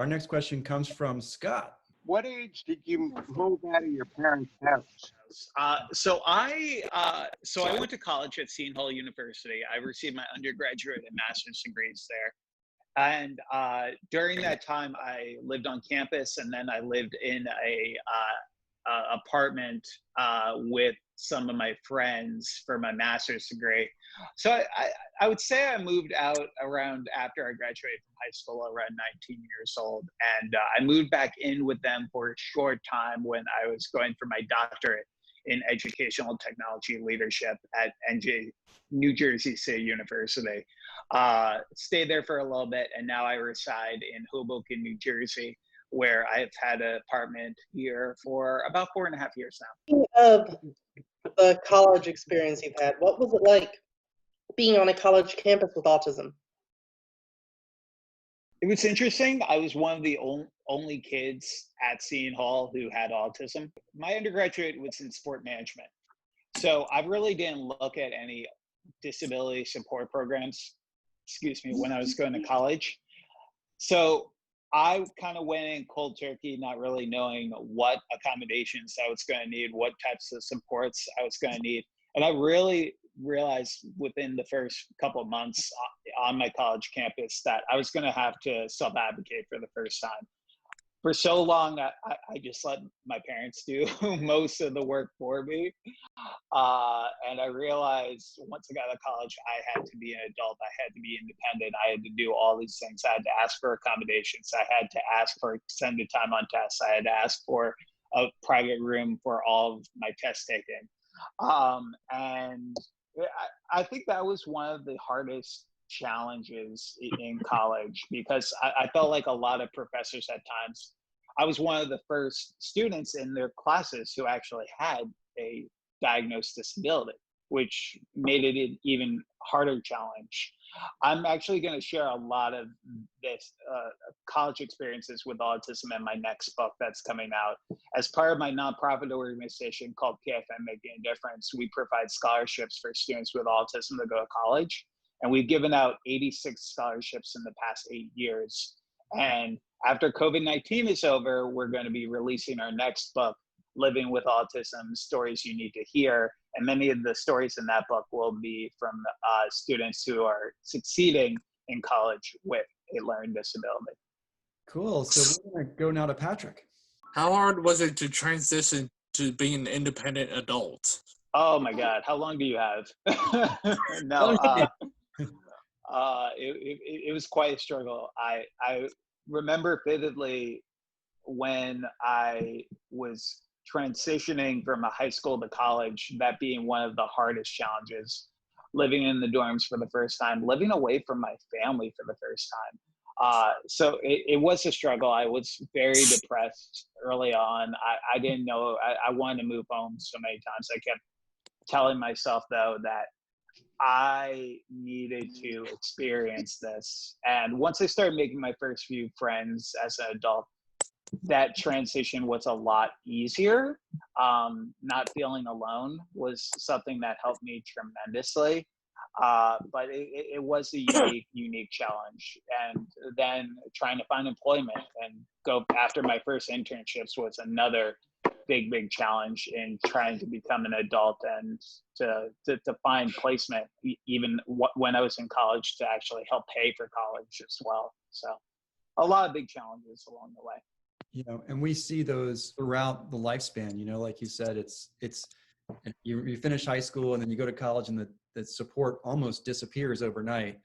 Our next question comes from Scott. What age did you move out of your parents' house? So I went to college at Seton Hall University. I received my undergraduate and master's degrees there. And during that time, I lived on campus, and then I lived in a apartment with some of my friends for my master's degree. So I would say I moved out around after I graduated from high school, around 19 years old. And I moved back in with them for a short time when I was going for my doctorate in educational technology leadership at New Jersey State University. Stayed there for a little bit, and now I reside in Hoboken, New Jersey, where I've had an apartment here for about 4.5 years now. Speaking of the college experience you've had, what was it like being on a college campus with autism? It was interesting. I was one of the only kids at Seton Hall who had autism. My undergraduate was in sport management. So I really didn't look at any disability support programs, when I was going to college. So I kind of went in cold turkey, not really knowing what accommodations I was going to need, what types of supports I was going to need. And I really realized within the first couple of months on my college campus that I was going to have to self-advocate for the first time. For so long, I just let my parents do most of the work for me. And I realized once I got to college, I had to be an adult. I had to be independent. I had to do all these things. I had to ask for accommodations. I had to ask for extended time on tests. I had to ask for a private room for all of my test taking. And I think that was one of the hardest challenges in college, because I felt like a lot of professors at times, I was one of the first students in their classes who actually had a diagnosed disability, which made it an even harder challenge. I'm actually going to share a lot of this college experiences with autism in my next book that's coming out. As part of my nonprofit organization called KFM Making a Difference, we provide scholarships for students with autism to go to college. And we've given out 86 scholarships in the past 8 years. And after COVID-19 is over, we're going to be releasing our next book, Living with Autism, Stories You Need to Hear. And many of the stories in that book will be from students who are succeeding in college with a learning disability. Cool. So we're going to go now to Patrick. How hard was it to transition to being an independent adult? Oh my God, how long do you have? No, it was quite a struggle. I remember vividly when I was transitioning from a high school to college, that being one of the hardest challenges, living in the dorms for the first time, living away from my family for the first time. So it was a struggle. I was very depressed early on. I didn't know, I wanted to move home so many times. I kept telling myself though that I needed to experience this. And once I started making my first few friends as an adult, that transition was a lot easier. Not feeling alone was something that helped me tremendously. But it was a unique challenge. And then trying to find employment and go after my first internships was another big challenge in trying to become an adult and to find placement, even when I was in college, to actually help pay for college as well. So a lot of big challenges along the way. You know, and we see those throughout the lifespan. You know, like you said, it's you finish high school and then you go to college, and the support almost disappears overnight.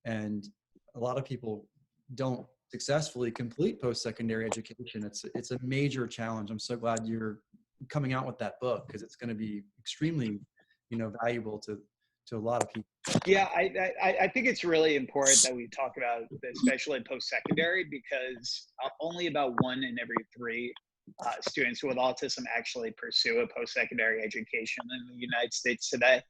And a lot of people don't successfully complete post-secondary education. It's a major challenge. I'm so glad you're coming out with that book, because it's going to be extremely, valuable to a lot of people. Yeah, I think it's really important that we talk about, especially post-secondary, because only about 1 in every 3 students with autism actually pursue a post-secondary education in the United States today.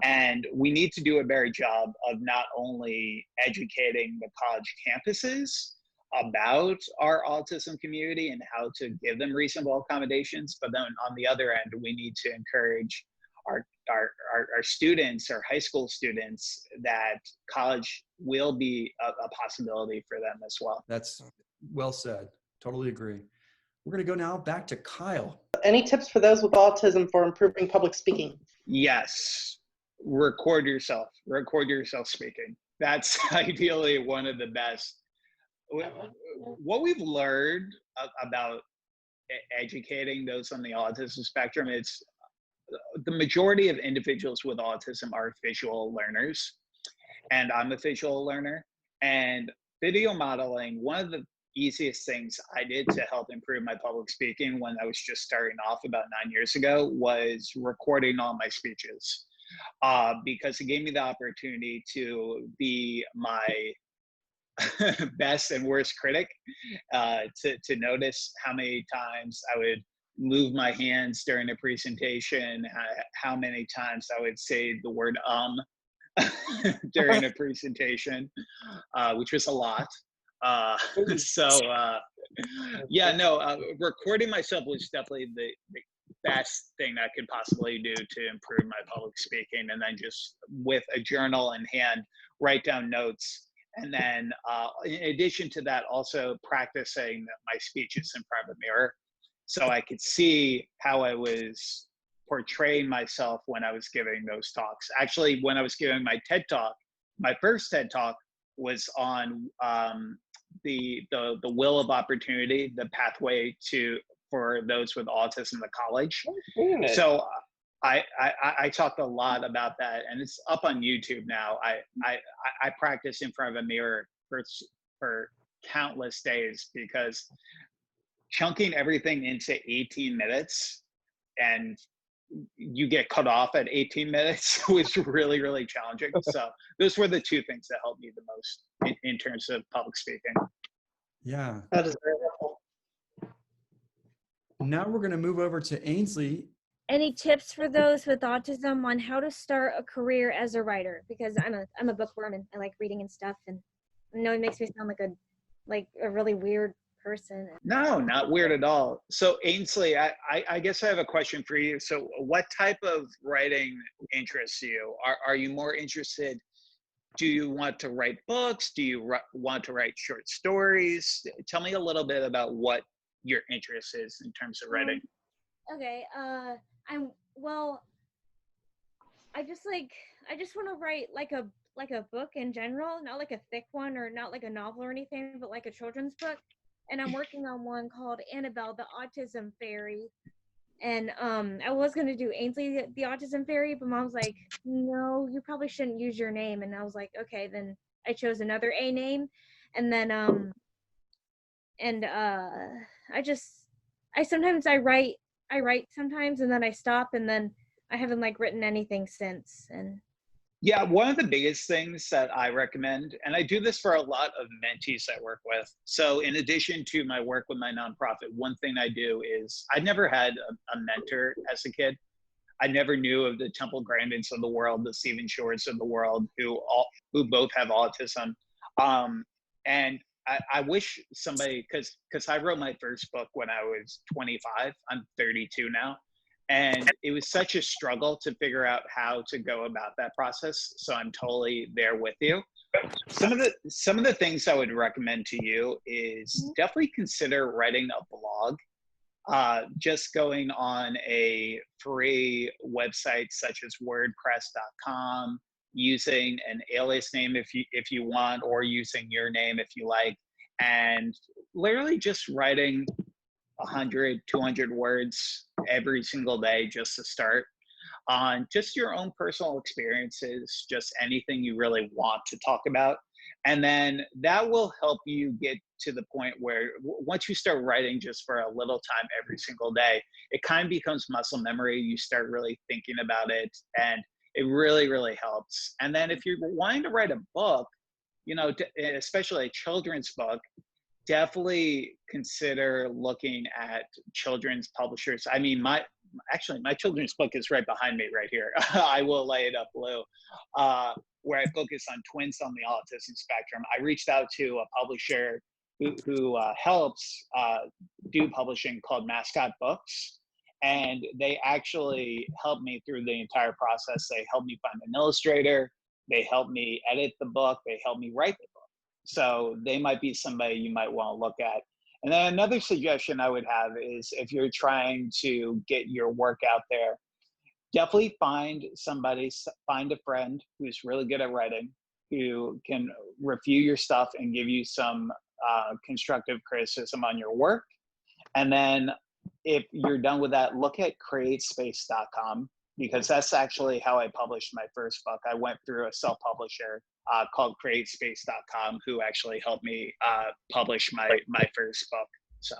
And we need to do a better job of not only educating the college campuses about our autism community and how to give them reasonable accommodations, but then on the other end, we need to encourage our students, our high school students, that college will be a possibility for them as well. That's Well said. Totally agree. We're going to go now back to Kyle. Any tips for those with autism for improving public speaking? Yes. Record yourself speaking. That's ideally one of the best. What we've learned about educating those on the autism spectrum is the majority of individuals with autism are visual learners, and I'm a visual learner. And video modeling, one of the easiest things I did to help improve my public speaking when I was just starting off about 9 years ago was recording all my speeches, because it gave me the opportunity to be my best and worst critic, to notice how many times I would move my hands during a presentation, how many times I would say the word during a presentation, which was a lot. Recording myself was definitely the best thing I could possibly do to improve my public speaking. And then just with a journal in hand, write down notes. And then in addition to that, also practicing my speeches in front of a mirror, so I could see how I was portraying myself when I was giving those talks. Actually, when I was giving my TED Talk, my first TED Talk was on the will of opportunity, the pathway for those with autism to college. So I talked a lot about that, and it's up on YouTube now. I practiced in front of a mirror for countless days, because chunking everything into 18 minutes and you get cut off at 18 minutes was really, really challenging. So those were the two things that helped me the most in terms of public speaking. Yeah. That is very helpful. Now we're going to move over to Ainsley. Any tips for those with autism on how to start a career as a writer? Because I'm a bookworm and I like reading and stuff, and I know it makes me sound like a really weird person. No, not weird at all. So Ainsley, I guess I have a question for you. So what type of writing interests you? Are you more interested? Do you want to write books? Do you want to write short stories? Tell me a little bit about what your interest is in terms of writing. Okay. I just want to write like a book in general, not like a thick one or not like a novel or anything, but like a children's book. And I'm working on one called Annabelle, the Autism Fairy. And I was gonna do Ainsley, the Autism Fairy, but Mom's like, no, you probably shouldn't use your name. And I was like, okay, then I chose another A name. And then I write sometimes, and then I stop, and then I haven't written anything since. And yeah, one of the biggest things that I recommend, and I do this for a lot of mentees I work with. So in addition to my work with my nonprofit, one thing I do is I never had a mentor as a kid. I never knew of the Temple Grandins of the world, the Stephen Shores of the world, who both have autism. And I wish somebody, because I wrote my first book when I was 25. I'm 32 now. And it was such a struggle to figure out how to go about that process. So I'm totally there with you. Some of the things I would recommend to you is definitely consider writing a blog. Just going on a free website such as wordpress.com, using an alias name if you want, or using your name if you like, and literally just writing 100, 200 words every single day just to start on just your own personal experiences, just anything you really want to talk about. And then that will help you get to the point where once you start writing just for a little time every single day, it kind of becomes muscle memory. You start really thinking about it, and it really, really helps. And then if you're wanting to write a book, especially a children's book, definitely consider looking at children's publishers. I mean, my children's book is right behind me right here. I will lay it up blue, where I focus on twins on the autism spectrum. I reached out to a publisher who helps do publishing called Mascot Books. And they actually helped me through the entire process. They helped me find an illustrator. They helped me edit the book. They helped me write the book. So they might be somebody you might want to look at. And then another suggestion I would have is if you're trying to get your work out there, definitely find a friend who's really good at writing, who can review your stuff and give you some constructive criticism on your work. And then if you're done with that, look at createspace.com, because that's actually how I published my first book. I went through a self-publisher called createspace.com who actually helped me publish my first book. So